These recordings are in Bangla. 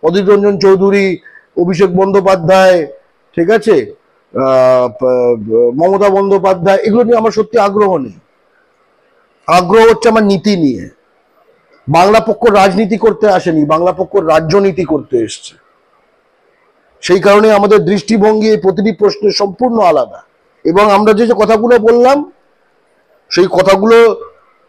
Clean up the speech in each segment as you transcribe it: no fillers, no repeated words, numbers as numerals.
অধীর রঞ্জন চৌধুরী, অভিষেক বন্দ্যোপাধ্যায়, ঠিক আছে, মমতা বন্দ্যোপাধ্যায়, এগুলো নিয়ে আমার সত্যি আগ্রহ নেই। আগ্রহ হচ্ছে আমার নীতি নিয়ে। বাংলা পক্ষ রাজনীতি করতে আসেনি, বাংলা পক্ষ রাজ্যনীতি করতে এসছে। সেই কারণে আমাদের দৃষ্টিভঙ্গি এই প্রতিটি প্রশ্নের সম্পূর্ণ আলাদা। এবং আমরা যে যে কথাগুলো বললাম, সেই কথাগুলো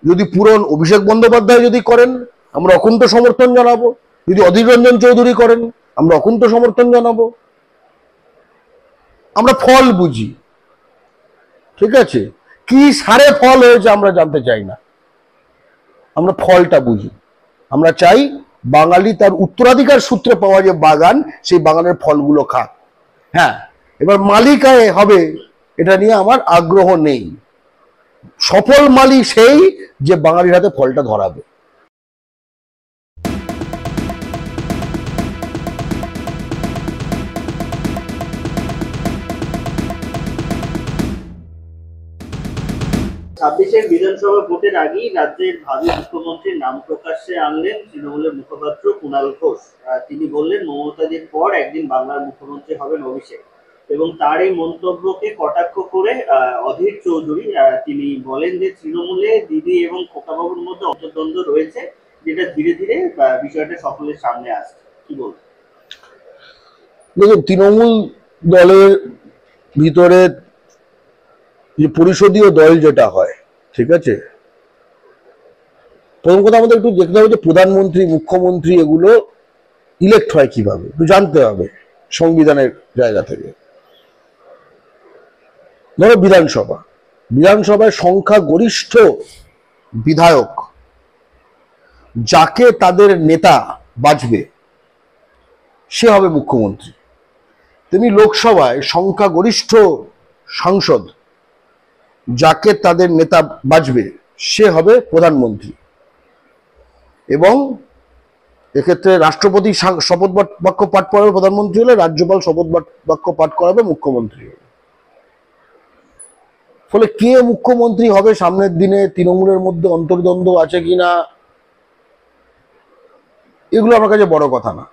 যদি পূরণ অভিষেক বন্দ্যোপাধ্যায় যদি করেন, আমরা অকুণ্ঠ সমর্থন জানাবো। যদি অধীর রঞ্জন চৌধুরী করেন, আমরা অকুণ্ঠ সমর্থন জানাবো। আমরা ফল বুঝি, ঠিক আছে? কি সারে ফল হয়েছে আমরা জানতে চাই না, আমরা ফলটা বুঝি। আমরা চাই বাঙালি তার উত্তরাধিকার সূত্রে পাওয়া যে বাগান, সেই বাগানের ফলগুলো খাক। হ্যাঁ, এবার মালিকায় হবে এটা নিয়ে আমার আগ্রহ নেই। সফল মালিক সেই যে বাঙালির হাতে ফলটা ধরাবে। বিধানসভা ভোটের আগেই রাজ্যের ভাবী মুখ্যমন্ত্রীর নাম প্রকাশ্যে আনলেন তৃণমূলের মুখপাত্র কুণাল ঘোষ। তিনি বললেন, মমতাদির পর একদিন বাংলার মুখ্যমন্ত্রী হবেন অভিষেক। এবং তার এই মন্তব্যকে কটাক্ষ করে অধীর চৌধুরী তিনি বলেন যে তৃণমূলে দিদি এবং খোকাবাবুর মধ্যে অন্তর্দ্বন্দ্ব রয়েছে, যেটা ধীরে ধীরে বিষয়টা সকলের সামনে আসছে। কি বলবেন? দেখুন, তৃণমূল দলের ভিতরে যে পরিষদীয় দল যেটা হয়, ঠিক আছে, প্রথম কথা আমাদের একটু দেখতে হবে যে প্রধানমন্ত্রী, মুখ্যমন্ত্রী এগুলো ইলেক্ট হয় কিভাবে, একটু জানতে হবে সংবিধানের জায়গা থেকে। ধরো বিধানসভায় সংখ্যাগরিষ্ঠ বিধায়ক যাকে তাদের নেতা বাছবে সে হবে মুখ্যমন্ত্রী। তেমনি লোকসভায় সংখ্যাগরিষ্ঠ সাংসদ যাকে তাদের নেতা বাছবে সে হবে প্রধানমন্ত্রী। এবং এক্ষেত্রে রাষ্ট্রপতি শপথ বাক্য পাঠ করাবে প্রধানমন্ত্রী হলে, রাজ্যপাল শপথ বাক্য পাঠ করাবে মুখ্যমন্ত্রী হলে। ফলে কে মুখ্যমন্ত্রী হবে সামনের দিনে, তৃণমূলের মধ্যে অন্তর্দ্বন্দ্ব আছে কিনা, এগুলো আমার কাছে বড় কথা না।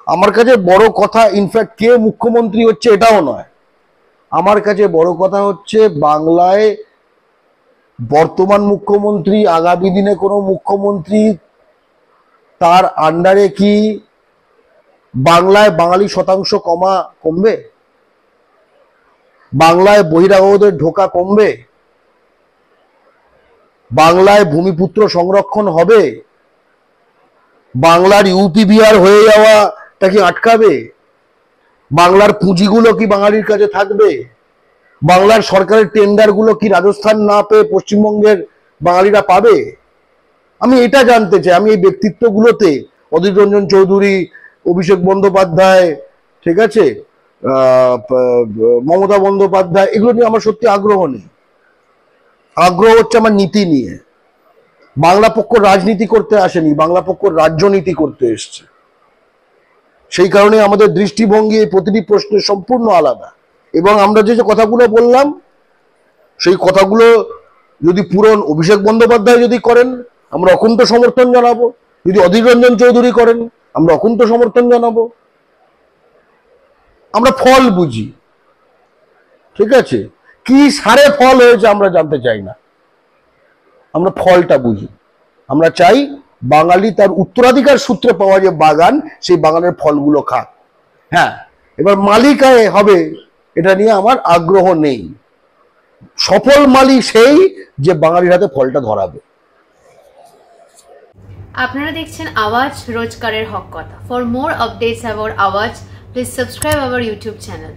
আমার কাছে বড় কথা ইনফ্যাক্ট কে মুখ্যমন্ত্রী হচ্ছে এটাও নয়। আমার কাছে বড় কথা হচ্ছে বাংলায় বর্তমান মুখ্যমন্ত্রী, আগামী দিনে কোনো মুখ্যমন্ত্রী, তার আন্ডারে কি বাংলায় বাঙালি শতাংশ কমবে? বাংলায় বহিরাগতদের ঢোকা কমবে? বাংলায় ভূমিপুত্র সংরক্ষণ হবে? বাংলার ইউপি বিহার হয়ে যাওয়াটা কি আটকাবে? বাংলার পুঁজিগুলো কি বাঙালির কাছে থাকবে? বাংলার সরকারের টেন্ডারগুলো কি রাজস্থান না পেয়ে পশ্চিমবঙ্গের বাঙালিরা পাবে? আমি এটা জানতে চাই। আমি এই ব্যক্তিত্বগুলোতে অধীর রঞ্জন চৌধুরী, অভিষেক বন্দ্যোপাধ্যায়, ঠিক আছে, মমতা বন্দ্যোপাধ্যায়, এগুলো নিয়ে আমার সত্যি আগ্রহ নেই। আগ্রহ হচ্ছে আমার নীতি নিয়ে। বাংলা পক্ষ রাজনীতি করতে আসেনি, বাংলা পক্ষ রাজ্যনীতি করতে এসছে। সেই কারণে আমাদের দৃষ্টিভঙ্গি এই প্রতিটি প্রশ্নের সম্পূর্ণ আলাদা। এবং আমরা যে যে কথাগুলো বললাম, সেই কথাগুলো যদি পূরণ অভিষেক বন্দ্যোপাধ্যায় যদি করেন, আমরা অকুণ্ঠ সমর্থন জানাবো। যদি অধীর রঞ্জন চৌধুরী করেন, আমরা অকুণ্ঠ সমর্থন জানাবো। আমরা ফল বুঝি, ঠিক আছে? কি সারে ফল হয়েছে আমরা জানতে চাই না, আমরা ফলটা বুঝি। আমরা চাই বাঙালি তার উত্তরাধিকার সূত্রে পাওয়া যে বাগান, সেই বাগানের ফলগুলো খাক। হ্যাঁ, এবার মালিকায় হবে এটা নিয়ে আমার আগ্রহ নেই। সফল মালিক সেই যে বাঙালির হাতে ফলটা ধরাবে। আপনারা দেখছেন আওয়াজ, রোজকারের হক কথা। ফর মোর আপডেটস অ্যাবাউট আওয়াজ, please subscribe our YouTube channel.